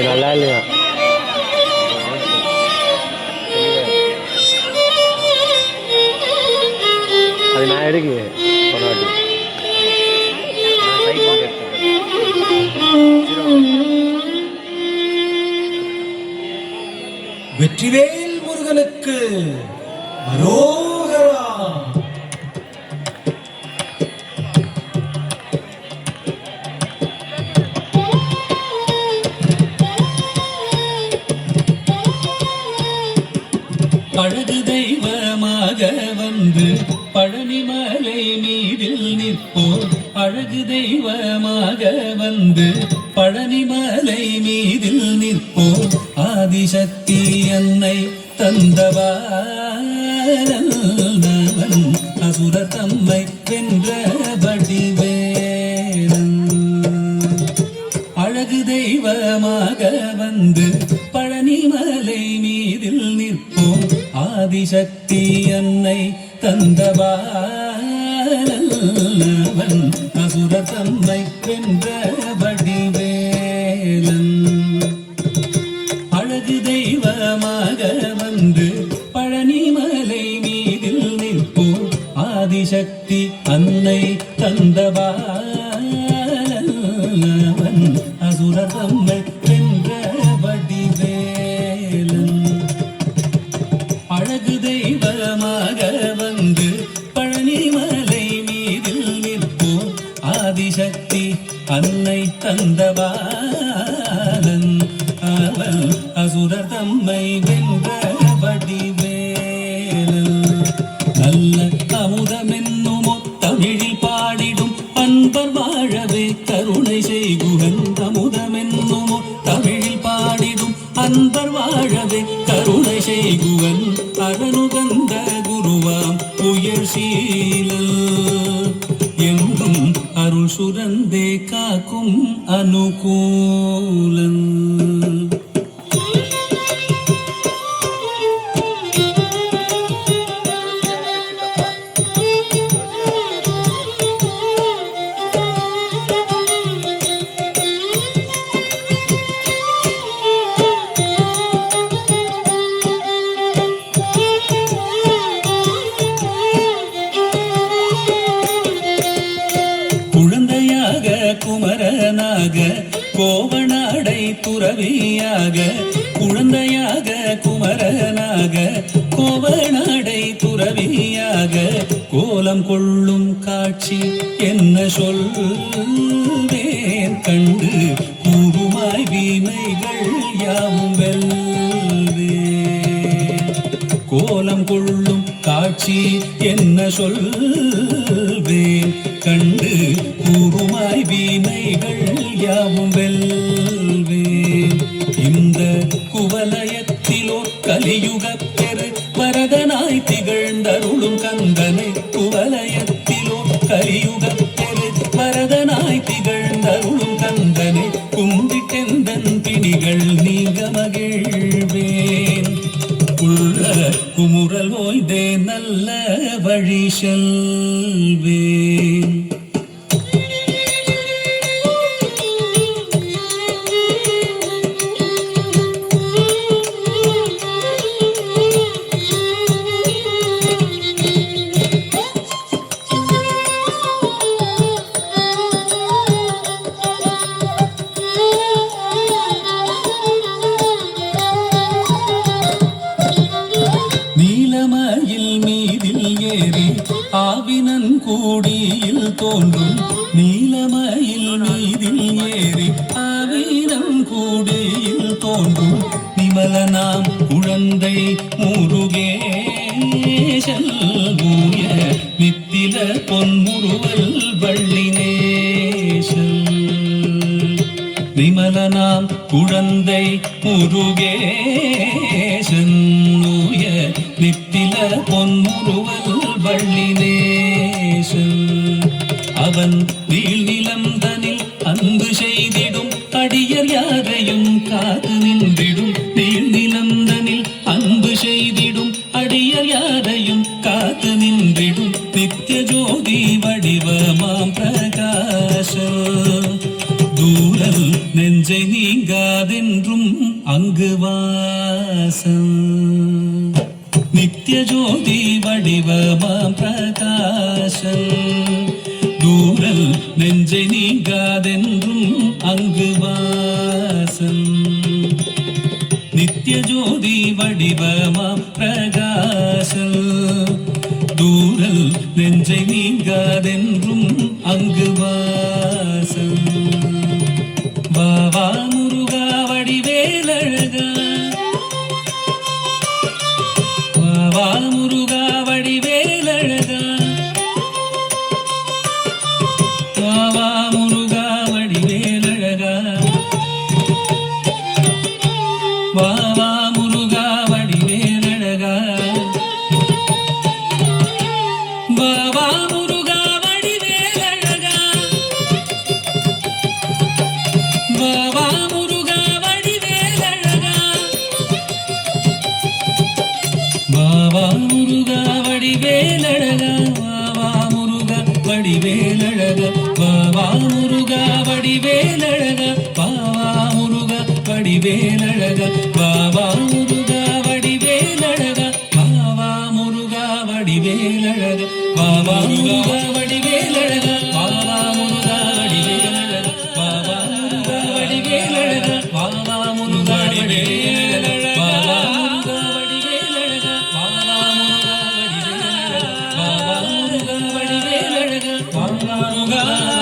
நல்லா இல்லையா? அது நான் எடுக்கு பொன்னாட்டி வெற்றிவேல் முருகனுக்கு அரோகரா. அழகு தெய்வமாக வந்து பழனிமலை மீதில் நிற்போர். அழகு தெய்வமாக வந்து பழனிமலை மீதில் நிற்போர். ஆதிசக்தி அன்னை தந்தவாரன் அசுர தம்மை வென்ற வடிவேலன். அழகு தெய்வமாக வந்து பழனிமலை மீதில் நிற்போம். ஆதிசக்தி அன்னை தந்தவாரன் அசுர தம்மை வென்ற வடிவேலன். அழகு தெய்வமாக வந்து பழனிமலை மீதில் நிற்போம். ஆதிசக்தி அன்னை தந்தவாரன் அசுர தம்மை வென்ற வடிவேலன். அழகு தெய்வமாக வந்து பழனிமலை மீதில் நிற்போம். ஆதிசக்தி அன்னை தந்தவாரன் அவன் அசுரர் தம்மை வென்ற வடிவேலன். நல்ல அமுதமென்னுமோ தமிழில் பாடிடும் அன்பர் வாழவே கருணை செய்குகன். அமுதமென்னுமோ தமிழில் பாடிடும் அன்பர் வாழவே கருணை செய்குவன். அரணுகந்த குருவாம் உயர் சீலல் என்றும் அருள் சுரந்தே காக்கும் அனுகூலன். குமரனாக கோவனாடை துறவியாக. குழந்தையாக குமரனாக கோவனாடை துறவியாக. கோலம் கொள்ளும் காட்சி என்ன சொல்வேன் கண்டு கூறுமாய் வீணைகள் யாவும் வெல்வேன். கோலம் கொள்ளும் காட்சி என்ன சொல்வேன் கண்டு கூறுமாய் வீணைகள் யாவும் வெல்வேன். இந்த குவலயத்திலோ கலியுக பெரு வரதனாய் திகழ்ந்தருளும் கந்தனை. குவலயத்திலோ கலியுக பெரு வரதனாய் திகழ்ந்தருளும் கந்தனை. கும்பிட்டெந்தன் பிணிகள் நீங்க மகிழ்வேன். உள்ள குமுறல் ஓய்தே நல்ல வழி செல்வேன். நீலமயில் மீதில் ஏறி ஆவினன் கூடியில் தோன்றும். நீலமயில் மீதில் ஏறி ஆவினன் கூடியில் தோன்றும். நிமலனாம் குழந்தை முருகேசன் மூய நித்தில பொன்முருவல் வள்ளினேசன். நிமலனாம் குழந்தை முருகேசன் மூய நித்தில பொன்முருவல் வள்ளினேசன். அவன் நீள்நிலம் தனில் அன்பு செய்திடும் அடியர் யாரையும் காத்து நின்றிடும். நீள்நிலம் தனில் அன்பு செய்திடும் அடியர் யாரையும் காத்து நின்றிடும். நித்திய ஜோதி வடிவமாம் பிரகாச தூரல் நெஞ்சை நீங்காதென்றும் அங்கு வாசம் நித்ய ஜோதி வடிவமாம் பிரகாசம் தூரல் நெஞ்சை நீங்காதென்றும் அங்கு வாசம் நித்ய ஜோதி வடிவமாம் பிரகாசம் தூரல் நெஞ்சை நீங்காதென்றும் அங்கு வாசம் வாவா முருகா வடிவேலழகா வாவா முருகா வடிவேலழகா வாவா முருகா வடிவேலழகா வாவா முருகா வடிவேலழகா வாவா முருகா வடிவேலழகா வாவா முருகா வடிவேலழகா வாவா முருகா வடிவேலழகா வாவா முருகா வடிவேலழகா வாவா முருகா வடிவேலழகா வாவா முருகா வடிவேலழகா வாவா முருகா வடிவேலழகா வாவா முருகா வடிவேலழகா வாவா முருகா வடிவேலழகா வாவா முருகா வடிவேலழகா வாவா முருகா வடிவேலழகா வாவா முருகா வடிவேலழகா வாவா முருகா வடிவேலழகா வாவா முருகா வடிவேலழகா வாவா முருகா வடிவேலழகா வாவா முருகா